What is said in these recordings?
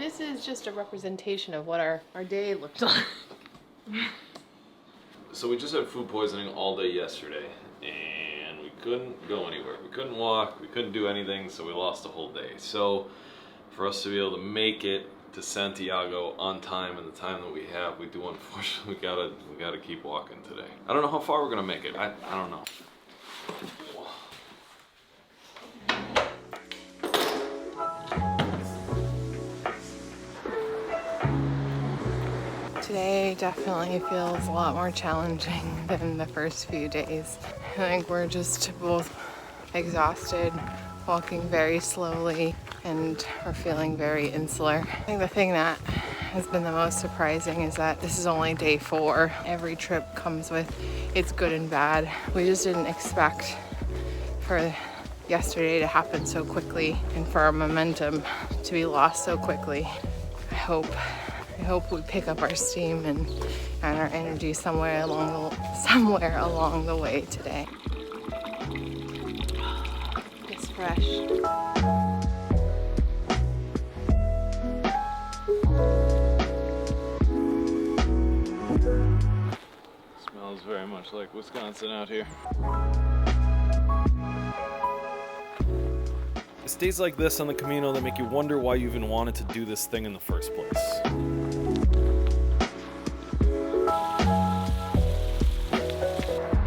this is just a representation of what our day looked like. So we just had food poisoning all day yesterday, and we couldn't go anywhere. We couldn't walk, we couldn't do anything, so we lost a whole day. So for us to be able to make it to Santiago on time and the time that we have, we do unfortunately we gotta keep walking today. I don't know how far we're gonna make it. I don't know. Today definitely feels a lot more challenging than the first few days. I think we're just both exhausted, walking very slowly, and we're feeling very insular. I think the thing that has been the most surprising is that this is only day 4. Every trip comes with its good and bad. We just didn't expect for yesterday to happen so quickly and for our momentum to be lost so quickly. I hope we pick up our steam and our energy somewhere along the way today. It's fresh. Smells very much like Wisconsin out here. It's days like this on the Camino that make you wonder why you even wanted to do this thing in the first place.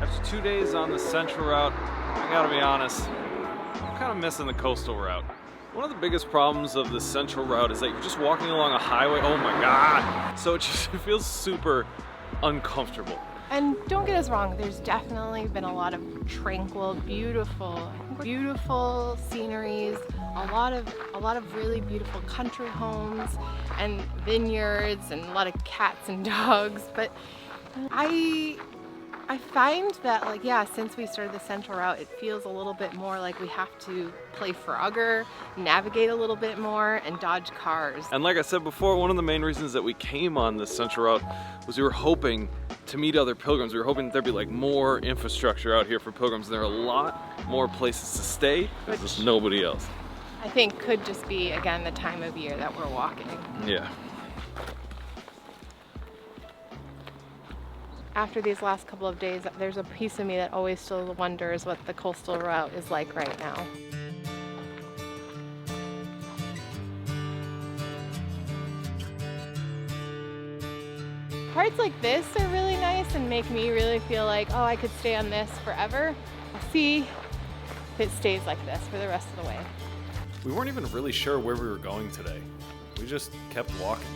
After 2 days on the central route, I gotta be honest, I'm kind of missing the coastal route. One of the biggest problems of the central route is that you're just walking along a highway. Oh my God! So it feels super uncomfortable. And don't get us wrong, there's definitely been a lot of tranquil, beautiful sceneries, a lot of really beautiful country homes and vineyards and a lot of cats and dogs. But I find that, like, yeah, since we started the central route, it feels a little bit more like we have to play Frogger, navigate a little bit more, and dodge cars. And like I said before, one of the main reasons that we came on this central route was we were hoping to meet other pilgrims. We were hoping there'd be like more infrastructure out here for pilgrims. There are a lot more places to stay. There's just nobody else. I think could just be, again, the time of year that we're walking. Yeah. After these last couple of days, there's a piece of me that always still wonders what the coastal route is like right now. Parts like this are really nice and make me really feel like, oh, I could stay on this forever. I'll see if it stays like this for the rest of the way. We weren't even really sure where we were going today. We just kept walking.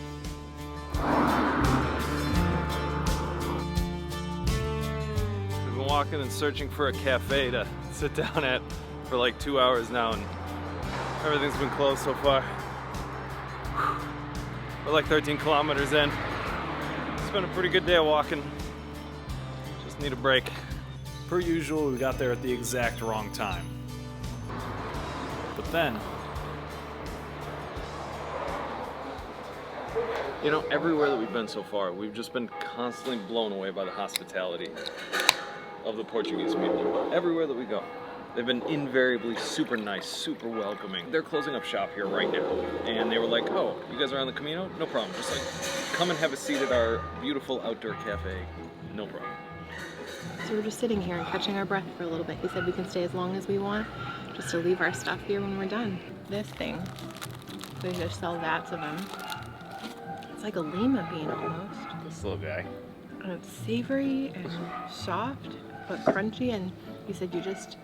We've been walking and searching for a cafe to sit down at for like 2 hours now, and everything's been closed so far. We're like 13 kilometers in. It's been a pretty good day of walking. Just need a break. Per usual, we got there at the exact wrong time. But then, you know, everywhere that we've been so far, we've just been constantly blown away by the hospitality of the Portuguese people. Everywhere that we go, they've been invariably super nice, super welcoming. They're closing up shop here right now, and they were like, oh, you guys are on the Camino? No problem. Just like, come and have a seat at our beautiful outdoor cafe. No problem. So we're just sitting here and catching our breath for a little bit. He said we can stay as long as we want, just to leave our stuff here when we're done. This thing, they just sell vats of them. It's like a lima bean almost. This little guy. And it's savory and soft, but crunchy, and he said you just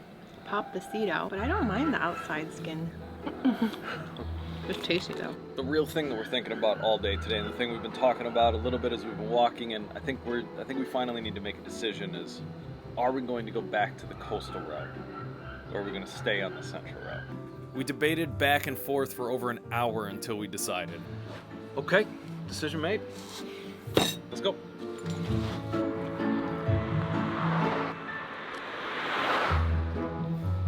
pop the seed out. But I don't mind the outside skin. It's tasty though. The real thing that we're thinking about all day today, and the thing we've been talking about a little bit as we've been walking, and I think we finally need to make a decision is, are we going to go back to the coastal route, or are we going to stay on the central route? We debated back and forth for over an hour until we decided. Okay, decision made. Let's go.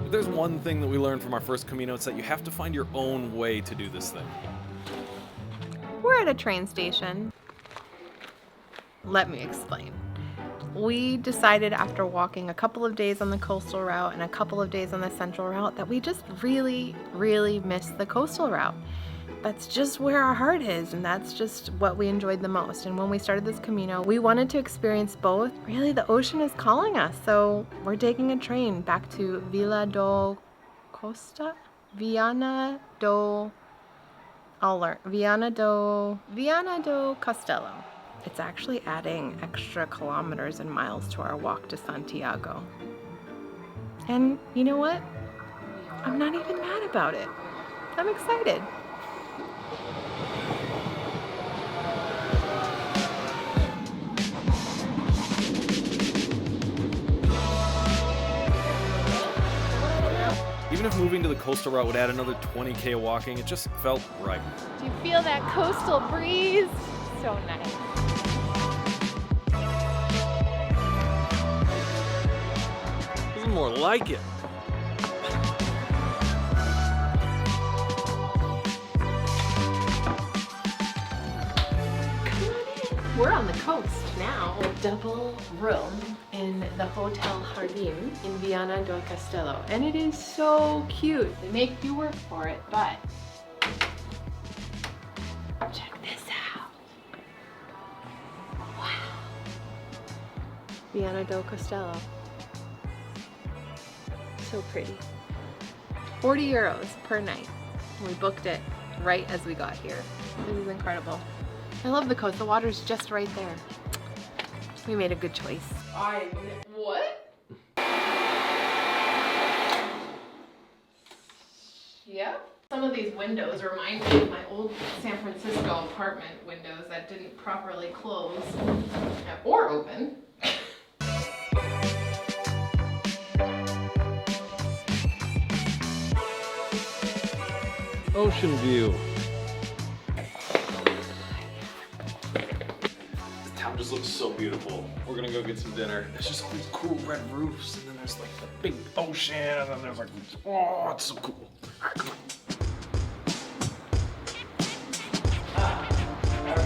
If there's one thing that we learned from our first Camino, it's that you have to find your own way to do this thing. We're at a train station. Let me explain. We decided after walking a couple of days on the coastal route and a couple of days on the central route that we just really, really missed the coastal route. that's just where our heart is, and that's just what we enjoyed the most. And when we started this Camino, we wanted to experience both. Really, the ocean is calling us, so we're taking a train back to Villa do Costa? Viana do... I'll learn. Viana do Castello. It's actually adding extra kilometers and miles to our walk to Santiago. And you know what? I'm not even mad about it. I'm excited. Even if moving to the coastal route would add another 20K walking, it just felt right. Do you feel that coastal breeze? So nice. This is more like it. We're on the coast now. A double room in the Hotel Jardín in Viana do Castelo. And it is so cute. They make you work for it, but check this out. Wow. Viana do Castelo. So pretty. 40 euros per night. We booked it right as we got here. This is incredible. I love the coast. The water's just right there. We made a good choice. What? Yep. Some of these windows remind me of my old San Francisco apartment windows that didn't properly close or open. Ocean view. Just looks so beautiful. We're gonna go get some dinner. There's just all these cool red roofs, and then there's like the big ocean, and then there's like, oh, it's so cool. All right,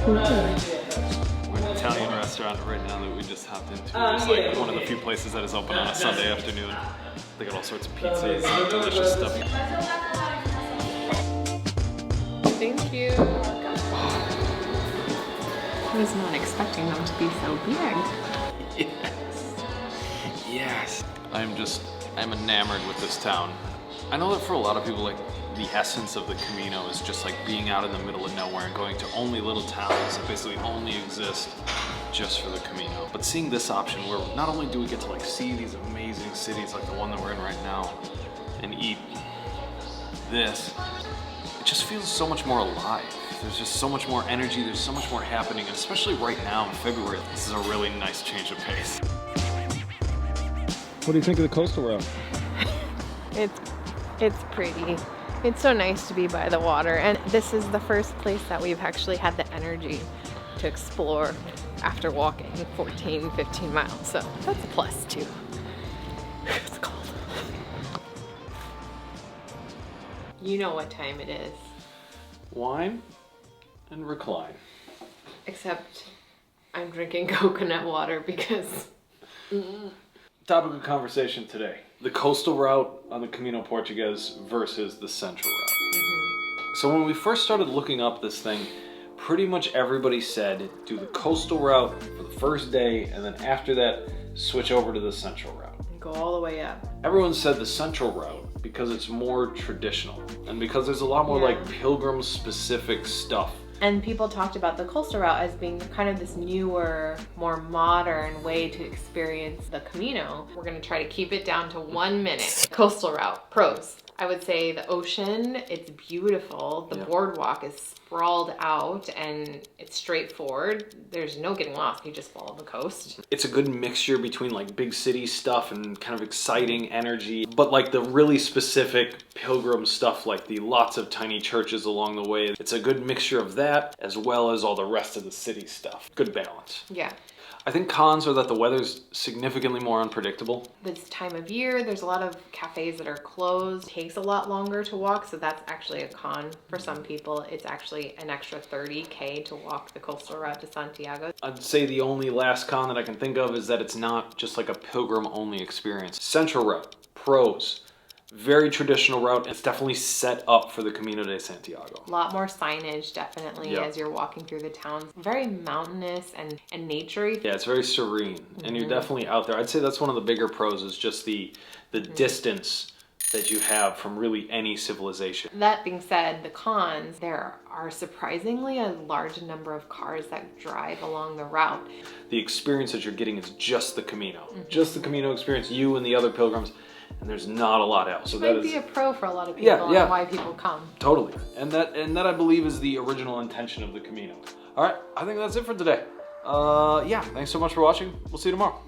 come on. We're in an Italian restaurant right now that we just hopped into. It's like one of the few places that is open on a Sunday afternoon. They got all sorts of pizzas and delicious stuff. Thank you. I was not expecting them to be so big. Yes. I'm enamored with this town. I know that for a lot of people, like, the essence of the Camino is just like being out in the middle of nowhere and going to only little towns that basically only exist just for the Camino. But seeing this option where not only do we get to like see these amazing cities like the one that we're in right now and eat this, it just feels so much more alive. There's just so much more energy, there's so much more happening, and especially right now in February, this is a really nice change of pace. What do you think of the coastal route? It's pretty. It's so nice to be by the water, and this is the first place that we've actually had the energy to explore after walking 14, 15 miles, so that's a plus too. It's cold. You know what time it is. Wine and recline. Except I'm drinking coconut water because... Topic of conversation today. The coastal route on the Camino Portuguese versus the central route. So when we first started looking up this thing, pretty much everybody said do the coastal route for the first day, and then after that switch over to the central route. Go all the way up. Everyone said the central route because it's more traditional and because there's a lot more like pilgrim specific stuff. And people talked about the coastal route as being kind of this newer, more modern way to experience the Camino. We're gonna try to keep it down to 1 minute. Coastal route, pros. I would say the ocean, it's beautiful. The boardwalk is sprawled out and it's straightforward. There's no getting lost, you just follow the coast. It's a good mixture between like big city stuff and kind of exciting energy, but like the really specific pilgrim stuff, like the lots of tiny churches along the way. It's a good mixture of that as well as all the rest of the city stuff. Good balance. Yeah. I think cons are that the weather's significantly more unpredictable. This time of year, there's a lot of cafes that are closed. It takes a lot longer to walk, so that's actually a con for some people. It's actually an extra 30K to walk the coastal route to Santiago. I'd say the only last con that I can think of is that it's not just like a pilgrim-only experience. Central route, pros. Very traditional route. It's definitely set up for the Camino de Santiago. A lot more signage, definitely, Yep. as you're walking through the towns. Very mountainous and naturey. Yeah, it's very serene, and you're definitely out there. I'd say that's one of the bigger pros is just the distance that you have from really any civilization. That being said, the cons, there are surprisingly a large number of cars that drive along the route. The experience that you're getting is just the Camino. Just the Camino experience, you and the other pilgrims, and there's not a lot else. So It that might is be a pro for a lot of people Yeah. and why people come. totally. And that I believe is the original intention of the Camino. All right, I think that's it for today. Yeah, thanks so much for watching. We'll see you tomorrow.